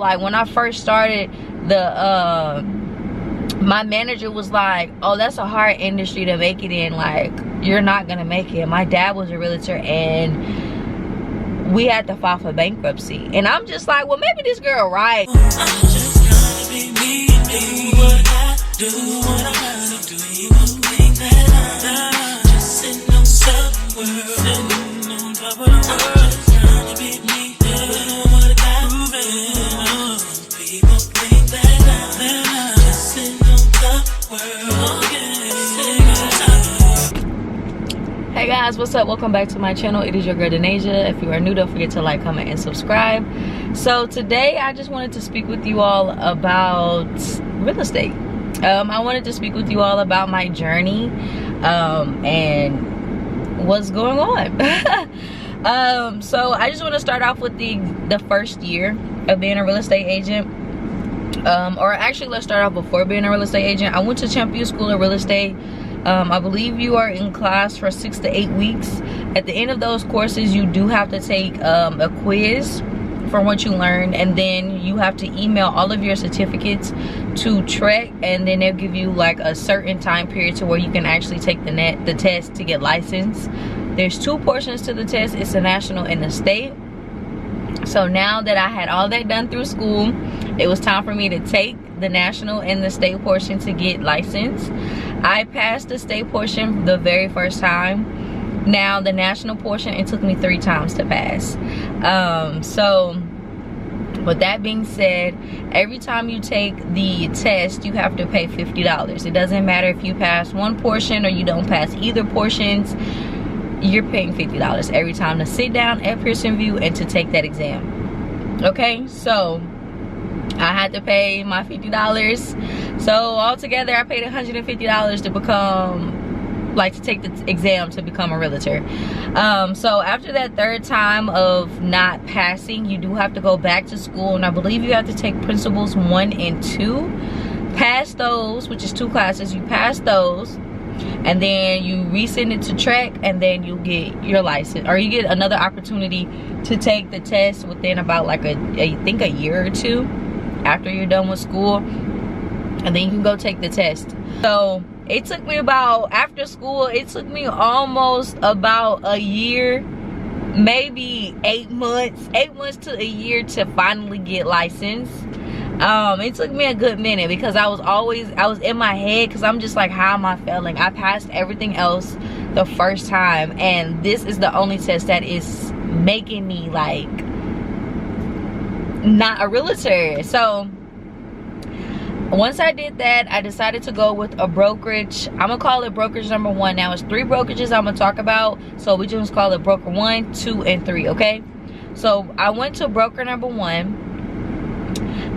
Like when I first started, my manager was like, oh, that's a hard industry to make it in, like you're not gonna make it. My dad was a realtor and we had to file for bankruptcy, and I'm just like, well, maybe this girl right. I'm just trying to be me and do what I do, what I gotta do. You won't think that I'm just sitting on top of the world, sitting on top of the world. I'm just trying to be me, doing what I gotta do. People think that I'm just sitting on top of the world, sitting on top of the world. Hey guys, what's up? Welcome back to my channel. It is your girl DaNaizshia. If you are new, don't forget to like, comment, and subscribe. So today I just wanted to speak with you all about real estate. I wanted to speak with you all about my journey and what's going on. So I just want to start off with the first year of being a real estate agent. Or actually, let's start off before being a real estate agent. I went to Champion School of Real Estate. I believe you are in class for 6 to 8 weeks. At the end of those courses, you do have to take a quiz from what you learned, and then you have to email all of your certificates to TREC, and then they'll give you like a certain time period to where you can actually take the test to get licensed. There's 2 portions to the test. It's the national and the state. So now that I had all that done through school, it was time for me to take the national and the state portion to get licensed. I passed the state portion the very first time. Now the national portion, it took me 3 times to pass. So with that being said, every time you take the test, you have to pay $50. It doesn't matter if you pass one portion or you don't pass either portions. You're paying $50 every time to sit down at Pearson VUE and to take that exam. Okay, so I had to pay my $50. So altogether I paid $150 to become, like, to take the exam to become a realtor. So after that 3rd time of not passing, you do have to go back to school, and I believe you have to take principles 1 and 2. Pass those, which is 2 classes. You pass those, and then you resend it to TREC, and then you get your license, or you get another opportunity to take the test within about like I think a year or 2 after you're done with school, and then you can go take the test. So it took me about, after school, it took me almost about a year, maybe 8 months to a year to finally get licensed. It took me a good minute because I was in my head, because I'm just like, how am I failing? I passed everything else the first time, and this is the only test that is making me like not a realtor. So once I did that, I decided to go with a brokerage. I'm gonna call it brokerage number 1. Now it's 3 brokerages I'm gonna talk about, so we just call it broker 1, 2, and 3. Okay, so I went to broker number 1.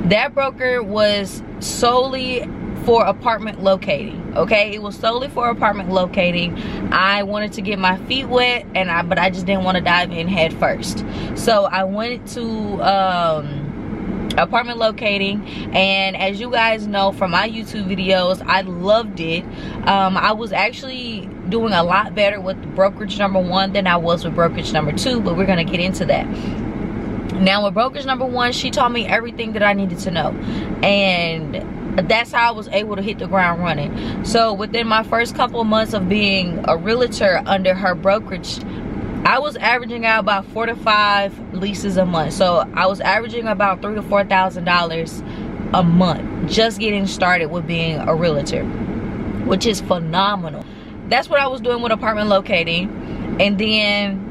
That broker was solely for apartment locating. Okay, it was solely for apartment locating. I wanted to get my feet wet, but I just didn't want to dive in head first. So I went to apartment locating, and as you guys know from my YouTube videos, I loved it. I was actually doing a lot better with brokerage number 1 than I was with brokerage number 2, but we're gonna get into that. Now with brokerage number 1, she taught me everything that I needed to know, and that's how I was able to hit the ground running. So within my first couple of months of being a realtor under her brokerage, I was averaging out about 4 to 5 leases a month. So I was averaging about $3,000 to $4,000 a month just getting started with being a realtor, which is phenomenal. That's what I was doing with apartment locating. And then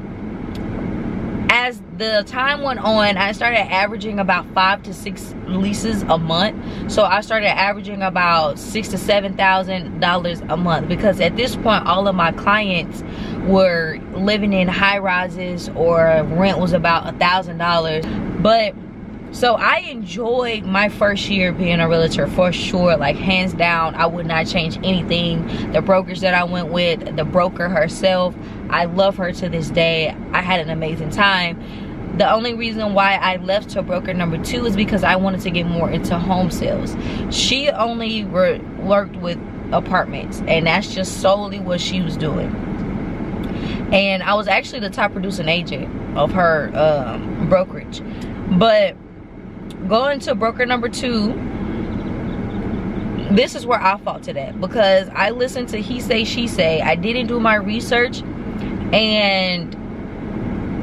as the time went on, I started averaging about 5 to 6 leases a month. So I started averaging about $6,000 to $7,000 a month, because at this point all of my clients were living in high rises, or rent was about $1,000. But so I enjoyed my first year being a realtor for sure, like hands down. I would not change anything. The brokers that I went with, the broker herself, I love her to this day. I had an amazing time. The only reason why I left to broker number 2 is because I wanted to get more into home sales. She only worked with apartments, and that's just solely what she was doing. And I was actually the top producing agent of her brokerage. But going to broker number 2, this is where I faulted at, because I listened to he say, she say. I didn't do my research, and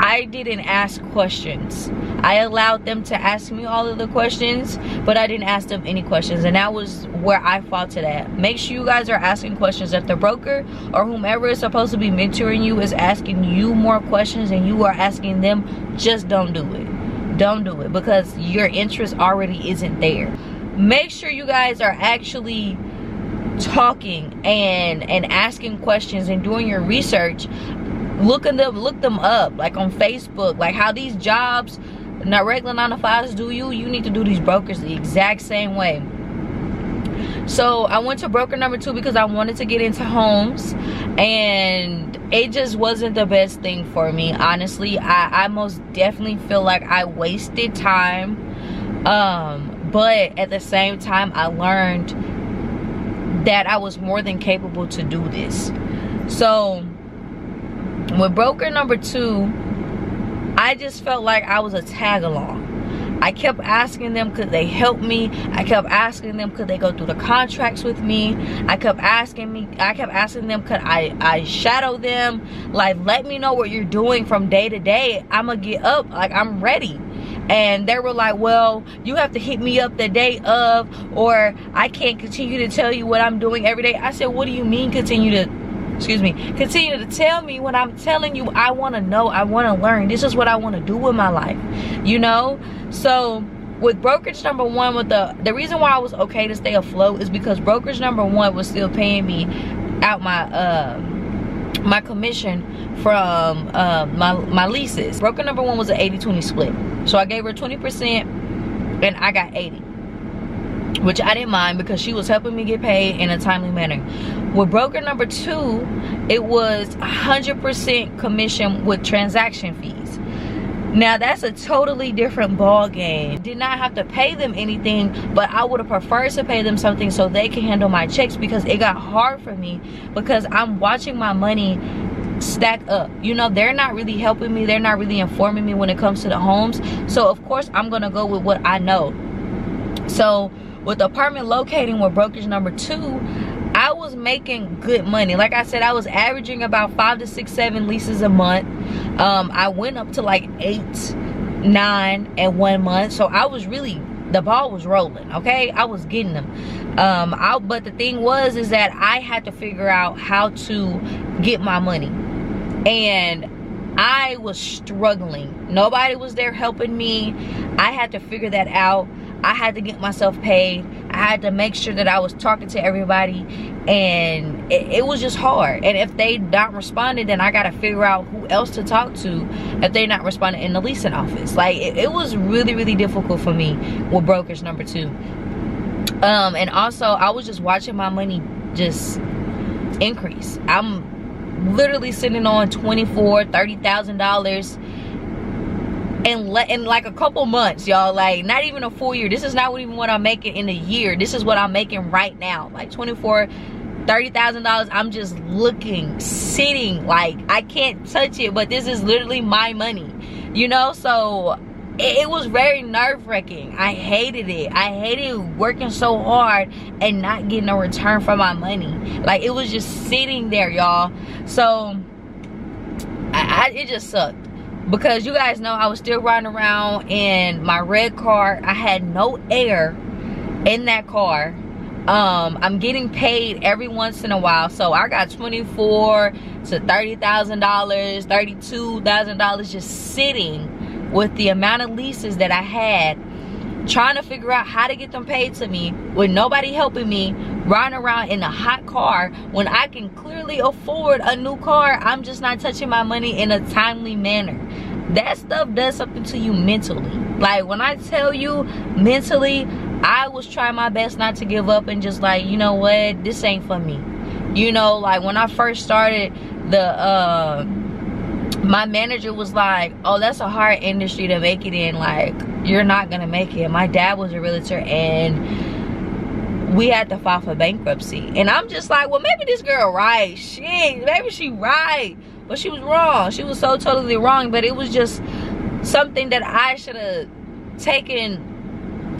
I didn't ask questions. I allowed them to ask me all of the questions, but I didn't ask them any questions, and that was where I faulted at. Make sure you guys are asking questions. If the broker or whomever is supposed to be mentoring you is asking you more questions and you are asking them, just don't do it. Don't do it, because your interest already isn't there. Make sure you guys are actually talking and asking questions and doing your research. Look them up, like on Facebook, like how these jobs, not regular 9-to-5s do you need to do these brokers the exact same way. So I went to broker number 2 because I wanted to get into homes, and it just wasn't the best thing for me, honestly. I most definitely feel like I wasted time, but at the same time I learned that I was more than capable to do this. So with broker number 2, I just felt like I was a tag along. I kept asking them, could they help me? I kept asking them, could they go through the contracts with me? I kept asking them, could I shadow them? Like, let me know what you're doing from day to day. I'ma get up, like, I'm ready. And they were like, well, you have to hit me up the day of, or I can't continue to tell you what I'm doing every day. I said, what do you mean continue to tell me when I'm telling you I want to know, I want to learn. This is what I want to do with my life, you know? So with brokerage number 1, with the reason why I was okay to stay afloat is because brokerage number 1 was still paying me out my commission from my leases. Broker number 1 was an 80-20 split, so I gave her 20% and I got 80, which I didn't mind because she was helping me get paid in a timely manner. With broker number 2, it was 100% commission with transaction fees. Now that's a totally different ball game. Did not have to pay them anything, but I would have preferred to pay them something so they can handle my checks, because it got hard for me because I'm watching my money stack up. You know, they're not really helping me, they're not really informing me when it comes to the homes. So of course I'm gonna go with what I know. So with apartment locating with brokerage number 2, I was making good money. Like I said, I was averaging about 5 to 6, 7 leases a month. I went up to like 8, 9 in 1 month. So I was really, the ball was rolling, okay? I was getting them. But the thing is that I had to figure out how to get my money. And I was struggling. Nobody was there helping me. I had to figure that out. I had to get myself paid. I had to make sure that I was talking to everybody, and it was just hard. And if they not responding, then I gotta figure out who else to talk to if they're not responding in the leasing office. Like it was really, really difficult for me with brokerage number 2. And also I was just watching my money just increase. I'm literally sitting on $24,000-$30,000 in like a couple months, y'all. Like not even a full year. This is not even what I'm making in a year. This is what I'm making right now, like $24,000-$30,000. I'm just looking, sitting, like I can't touch it, but this is literally my money, you know? So it was very nerve-wracking. I hated it. I hated working so hard and not getting a return for my money. Like it was just sitting there, y'all. So it just sucked. Because you guys know I was still riding around in my red car. I had no air in that car. I'm getting paid every once in a while. So I got $24,000 to $30,000, $32,000 just sitting with the amount of leases that I had, trying to figure out how to get them paid to me with nobody helping me, riding around in a hot car when I can clearly afford a new car. I'm just not touching my money in a timely manner. That stuff does something to you mentally. Like when I tell you mentally, I was trying my best not to give up and just like, you know what, this ain't for me. You know, like when I first started, my manager was like, oh, that's a hard industry to make it in, like you're not gonna make it. My dad was a realtor and we had to file for bankruptcy, and I'm just like, well, maybe this girl right, shit, maybe she right, but she was wrong. She was so totally wrong. But it was just something that I should have taken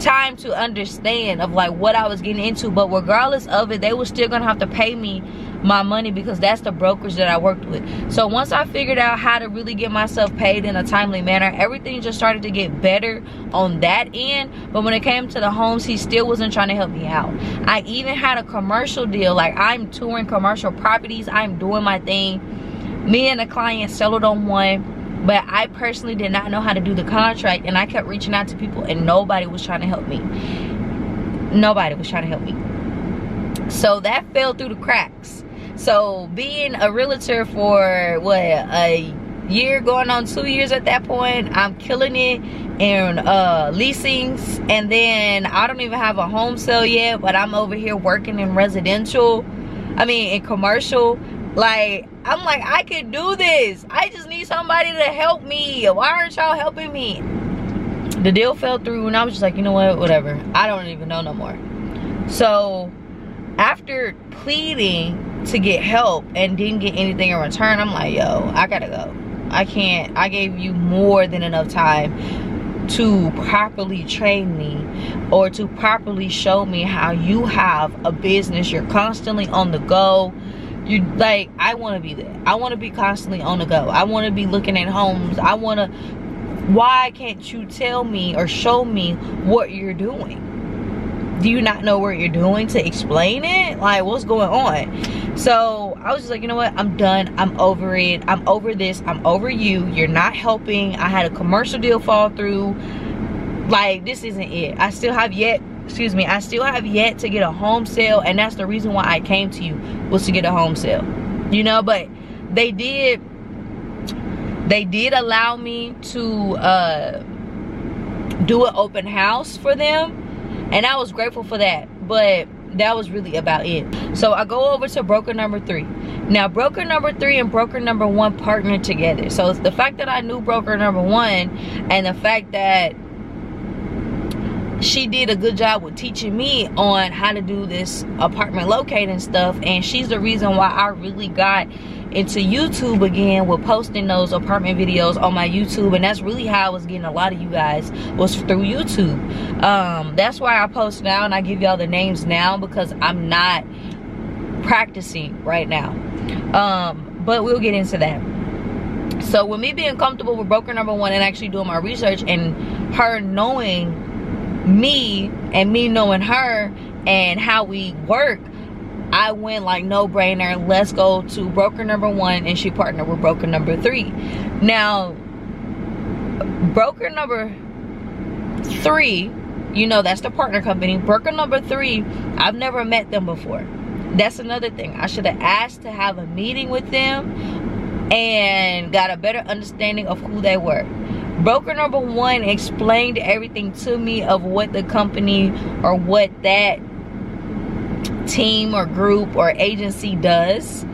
time to understand of like what I was getting into. But regardless of it, they were still gonna have to pay me my money because that's the brokerage that I worked with. So once I figured out how to really get myself paid in a timely manner, everything just started to get better on that end. But when it came to the homes, he still wasn't trying to help me out. I even had a commercial deal. Like, I'm touring commercial properties, I'm doing my thing. Me and the client settled on one, but I personally did not know how to do the contract, and I kept reaching out to people and nobody was trying to help me. Nobody was trying to help me. So that fell through the cracks. So being a realtor for what, a year going on 2 years at that point, I'm killing it in leasings, and then I don't even have a home sale yet, but I'm over here working in residential, in commercial. Like, I'm like, I can do this. I just need somebody to help me. Why aren't y'all helping me? The deal fell through, and I was just like, you know what, whatever, I don't even know no more. So after pleading to get help and didn't get anything in return, I'm like, yo, I gotta go. I can't. I gave you more than enough time to properly train me or to properly show me how you have a business. You're constantly on the go. You like, I want to be there. I want to be constantly on the go. I want to be looking at homes. Why can't you tell me or show me what you're doing? Do you not know what you're doing to explain it? Like, what's going on? So I was just like, you know what, I'm done. I'm over it. I'm over this. I'm over you. You're not helping. I had a commercial deal fall through. Like, this isn't it. I still have yet to get a home sale, and that's the reason why I came to you, was to get a home sale. You know, but they did allow me to do an open house for them, and I was grateful for that, but that was really about it. So I go over to broker number 3. Now, broker number 3 and broker number 1 partnered together. So it's the fact that I knew broker number 1 and the fact that she did a good job with teaching me on how to do this apartment locating stuff, and she's the reason why I really got into YouTube again with posting those apartment videos on my YouTube. And that's really how I was getting a lot of you guys, was through YouTube. That's why I post now and I give y'all the names now, because I'm not practicing right now. But we'll get into that. So with me being comfortable with broker number 1 and actually doing my research, and her knowing me and me knowing her and how we work, I went like, no brainer, let's go to broker number 1, and she partnered with broker number 3. Now, broker number 3, you know, that's the partner company. Broker number 3, I've never met them before. That's another thing. I should have asked to have a meeting with them and got a better understanding of who they were. Broker number 1 explained everything to me of what the company or what that team or group or agency does,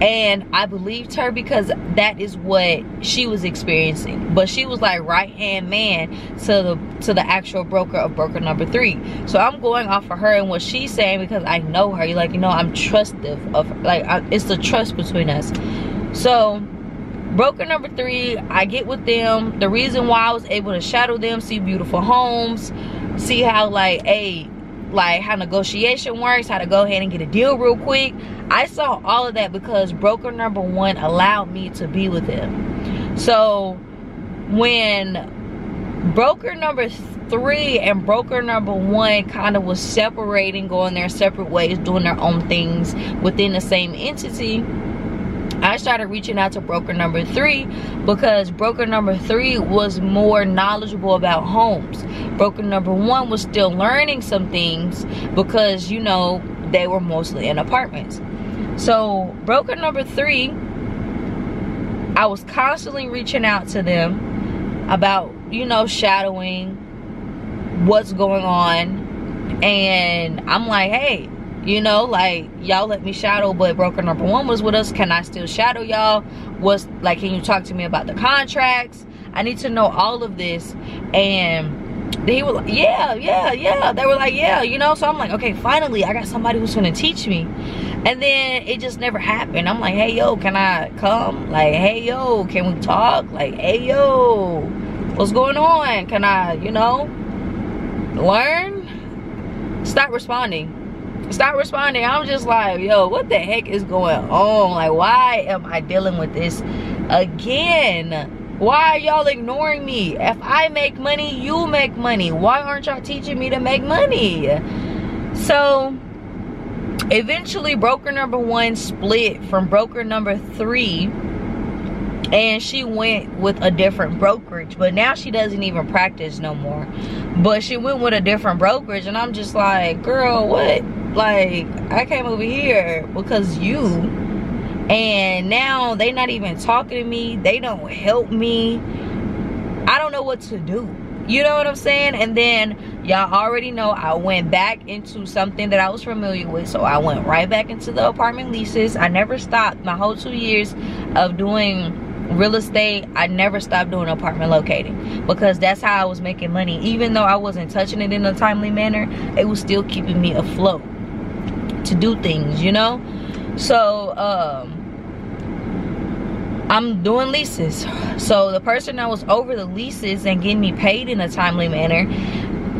and I believed her because that is what she was experiencing. But she was like right-hand man to the actual broker of broker number 3. So I'm going off of her and what she's saying because I know her. Like, you know, I'm trustive of her. Like, it's the trust between us. So broker number 3, I get with them. The reason why I was able to shadow them, see beautiful homes, see how how negotiation works, how to go ahead and get a deal real quick. I saw all of that because broker number 1 allowed me to be with him. So when broker number 3 and broker number 1 kind of was separating, going their separate ways, doing their own things within the same entity, I started reaching out to broker number 3 because broker number 3 was more knowledgeable about homes. Broker number 1 was still learning some things because, you know, they were mostly in apartments. So broker number 3, I was constantly reaching out to them about, you know, shadowing, what's going on. And I'm like, hey, you know, like, y'all let me shadow, but broker number 1 was with us. Can I still shadow y'all? What's, like, can you talk to me about the contracts? I need to know all of this. And they were like, yeah. They were like, yeah, you know. So I'm like, okay, finally, I got somebody who's gonna teach me. And then it just never happened. I'm like, hey, yo, can I come? Like, hey, yo, can we talk? Like, hey, yo, what's going on? Can I, you know? learn, stop responding. Stop responding. I'm just like, yo, what the heck is going on? Like, why am I dealing with this again? Why are y'all ignoring me? If I make money, you make money. Why aren't y'all teaching me to make money? So eventually broker number 1 split from broker number 3, and she went with a different brokerage. But now she doesn't even practice no more, but she went with a different brokerage. And I'm just like, girl, what? Like, I came over here because you, and now they not even talking to me. They don't help me. I don't know what to do. You know what I'm saying? And then y'all already know I went back into something that I was familiar with. So I went right back into the apartment leases. I never stopped. My whole 2 years of doing real estate, I never stopped doing apartment locating, because that's how I was making money. Even though I wasn't touching it in a timely manner, it was still keeping me afloat to do things, you know? So I'm doing leases. So the person that was over the leases and getting me paid in a timely manner,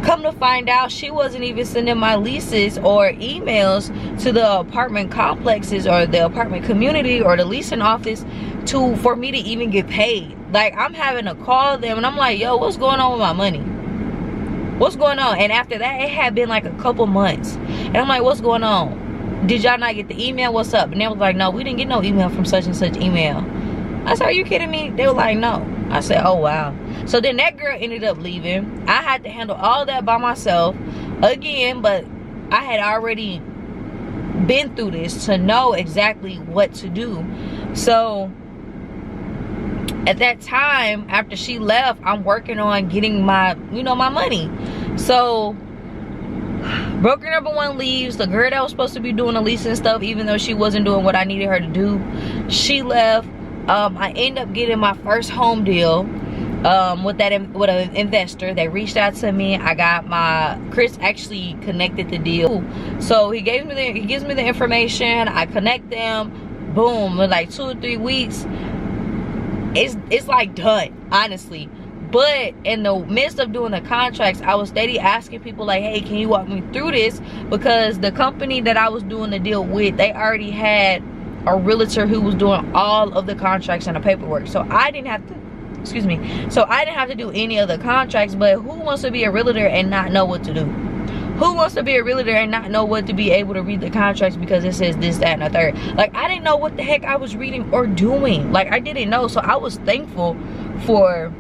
come to find out, she wasn't even sending my leases or emails to the apartment complexes or the apartment community or the leasing office for me to even get paid. Like, I'm having to call them and I'm like, yo, what's going on with my money? What's going on? And after that, it had been like a couple months, and I'm like, what's going on? Did y'all not get the email? What's up? And they was like, no, we didn't get no email from such and such email. I said, are you kidding me? They were like, no. I said, oh wow. So then that girl ended up leaving. I had to handle all that by myself again, but I had already been through this to know exactly what to do. So at that time, after she left, I'm working on getting my, my money. So broker number 1 leaves. The girl that was supposed to be doing the leasing stuff, even though she wasn't doing what I needed her to do, she left. I end up getting my first home deal with an investor. They reached out to me. I got Chris actually connected the deal. So he gives me the information. I connect them. Boom. In like 2 or 3 weeks, it's like done, honestly. But in the midst of doing the contracts, I was steady asking people like, hey, can you walk me through this? Because the company that I was doing the deal with, they already had a realtor who was doing all of the contracts and the paperwork. So I didn't have to, so I didn't have to do any of the contracts. But who wants to be a realtor and not know what to do? Who wants to be a realtor and not know what to be able to read the contracts because it says this, that, and the third? Like, I didn't know what the heck I was reading or doing. Like, I didn't know. So I was thankful for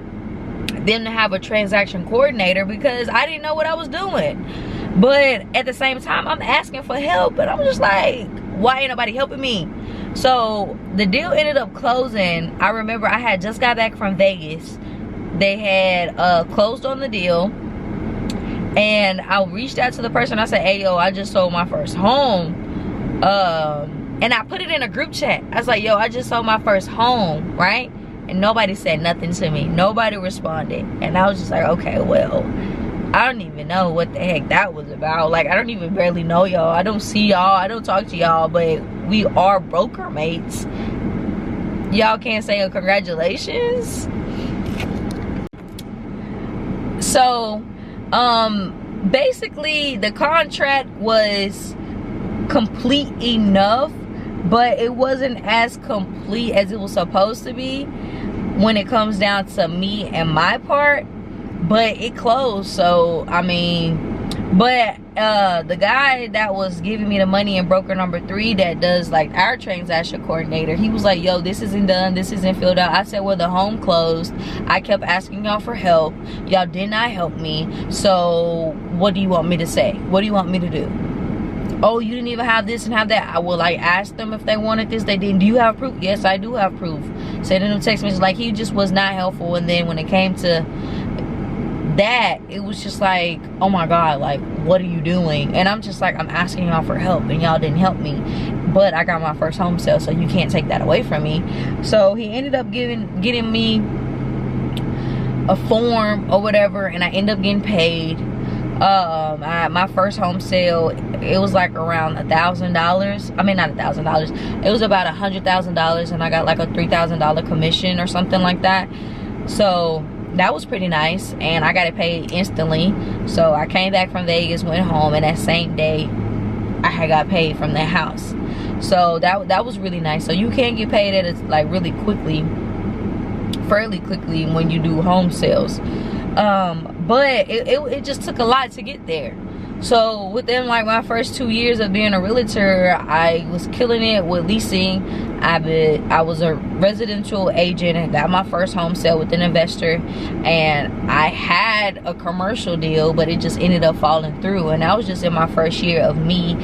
them to have a transaction coordinator, because I didn't know what I was doing. But at the same time, I'm asking for help, but I'm just like, why ain't nobody helping me? So the deal ended up closing. I remember I had just got back from Vegas. They had closed on the deal, and I reached out to the person. I said, hey, yo, I just sold my first home. And I put it in a group chat. I was like, yo, I just sold my first home, right? And nobody said nothing to me. Nobody responded. And I was just like, okay, well, I don't even know what the heck that was about. Like, I don't even barely know y'all. I don't see y'all. I don't talk to y'all. But we are broker mates. Y'all can't say a congratulations. So, basically, the contract was complete enough, but it wasn't as complete as it was supposed to be when it comes down to me and my part. But it closed. So I mean, but the guy that was giving me the money in broker number 3 that does like our transaction coordinator, he was like, yo, this isn't done, this isn't filled out. I said, well, the home closed. I kept asking y'all for help. Y'all did not help me. So what do you want me to say? What do you want me to do? Oh, you didn't even have this and have that. I will like ask them if they wanted this. They didn't. Do you have proof? Yes, I do have proof. Sending them text messages. Like, he just was not helpful. And then when it came to that, it was just like, oh my God, like, what are you doing? And I'm just like, I'm asking y'all for help and y'all didn't help me. But I got my first home sale, so you can't take that away from me. So he ended up getting me a form or whatever, and I ended up getting paid. My first home sale, it was like around $1,000. I mean, not $1,000. It was about $100,000, and I got like a $3,000 commission or something like that. So that was pretty nice, and I got it paid instantly. So I came back from Vegas, went home, and that same day I had got paid from that house. So that was really nice. So you can get paid at it like really quickly, fairly quickly, when you do home sales. But it just took a lot to get there. So within like my first 2 years of being a realtor, I was killing it with leasing. I was a residential agent and got my first home sale with an investor, and I had a commercial deal, but it just ended up falling through. And that was just in my first year of me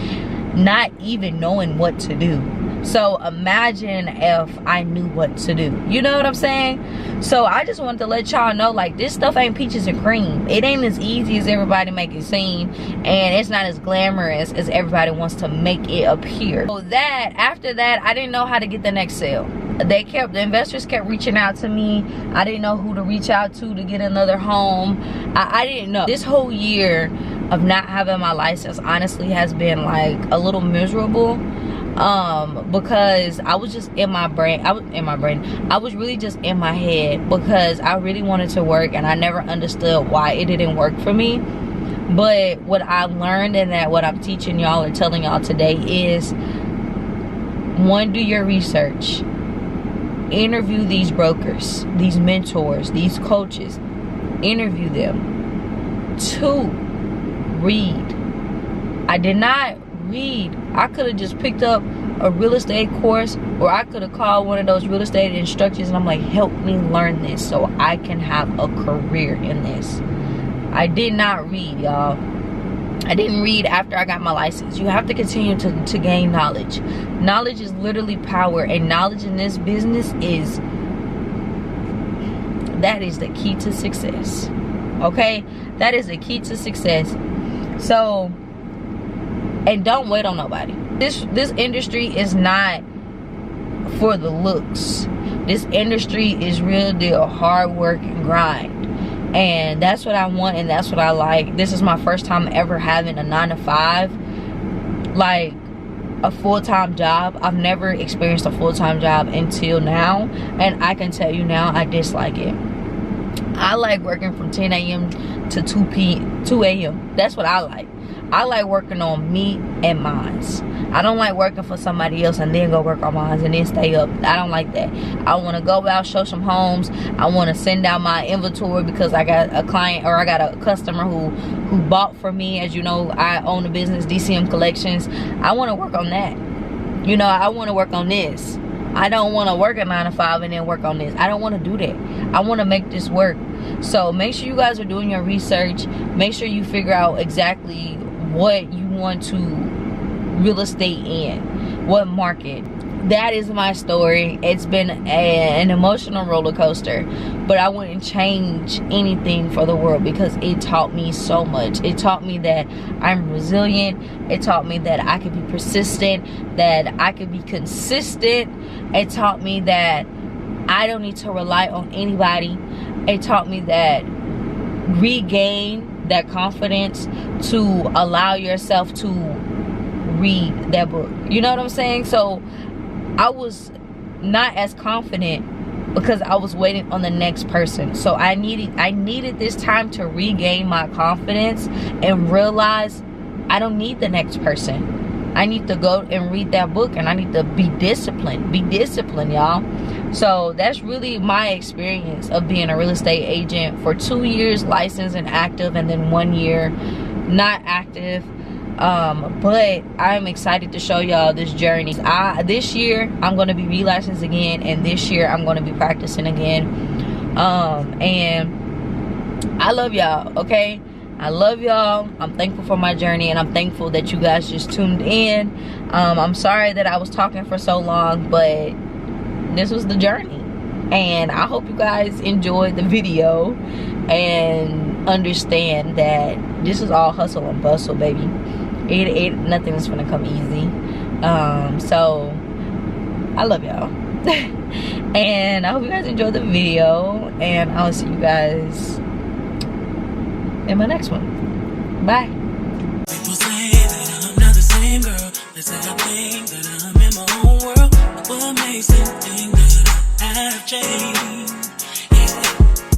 not even knowing what to do. So imagine if I knew what to do. You know what I'm saying? So I just wanted to let y'all know, like, this stuff ain't peaches and cream. It ain't as easy as everybody make it seem, and it's not as glamorous as everybody wants to make it appear. So after that, I didn't know how to get the next sale. The investors kept reaching out to me. I didn't know who to reach out to get another home. I didn't know. This whole year of not having my license honestly has been like a little miserable. Because I was just in my brain. I was really just in my head because I really wanted to work, and I never understood why it didn't work for me. But what I learned, and that what I'm teaching y'all and telling y'all today is, one, do your research. Interview these brokers, these mentors, these coaches. Interview them. 2, read. I did not read. I could have just picked up a real estate course, or I could have called one of those real estate instructors and I'm like, help me learn this so I can have a career in this. I did not read, y'all. I didn't read after I got my license. You have to continue to gain knowledge. Knowledge is literally power, and knowledge in this business that is the key to success. Okay? That is the key to success. So, and don't wait on nobody. This industry is not for the looks. This industry is real deal hard work and grind. And that's what I want, and that's what I like. This is my first time ever having a 9-to-5, like a full-time job. I've never experienced a full-time job until now, and I can tell you now, I dislike it. I like working from 10 a.m. to 2 a.m. That's what I like. I like working on me and mines. I don't like working for somebody else and then go work on mines and then stay up. I don't like that. I want to go out, show some homes. I want to send out my inventory because I got a client, or I got a customer who bought from me. As you know, I own a business, DCM Collections. I want to work on that. You know, I want to work on this. I don't want to work a 9-to-5 and then work on this. I don't want to do that. I want to make this work. So make sure you guys are doing your research. Make sure you figure out exactly what you want to real estate in, what market. That is my story. It's been an emotional roller coaster, but I wouldn't change anything for the world because it taught me so much. It taught me that I'm resilient. It taught me that I could be persistent, that I could be consistent. It taught me that I don't need to rely on anybody. It taught me that regain that confidence to allow yourself to read that book. You know what I'm saying? So I was not as confident because I was waiting on the next person. So I needed this time to regain my confidence and realize I don't need the next person. I need to go and read that book, and I need to be disciplined. Be disciplined, y'all. So that's really my experience of being a real estate agent for 2 years licensed and active, and then 1 year not active. But I'm excited to show y'all this journey. This year I'm going to be relicensed again, and this year I'm going to be practicing again. And I love y'all, okay? I love y'all. I'm thankful for my journey, and I'm thankful that you guys just tuned in. I'm sorry that I was talking for so long, but this was the journey, and I hope you guys enjoyed the video and understand that this is all hustle and bustle, baby. Nothing is gonna come easy. So I love y'all. And I hope you guys enjoyed the video, and I'll see you guys in my next one. Bye. People say that I'm not the same girl. They say I think that I'm in my own world. What makes them think that I have changed?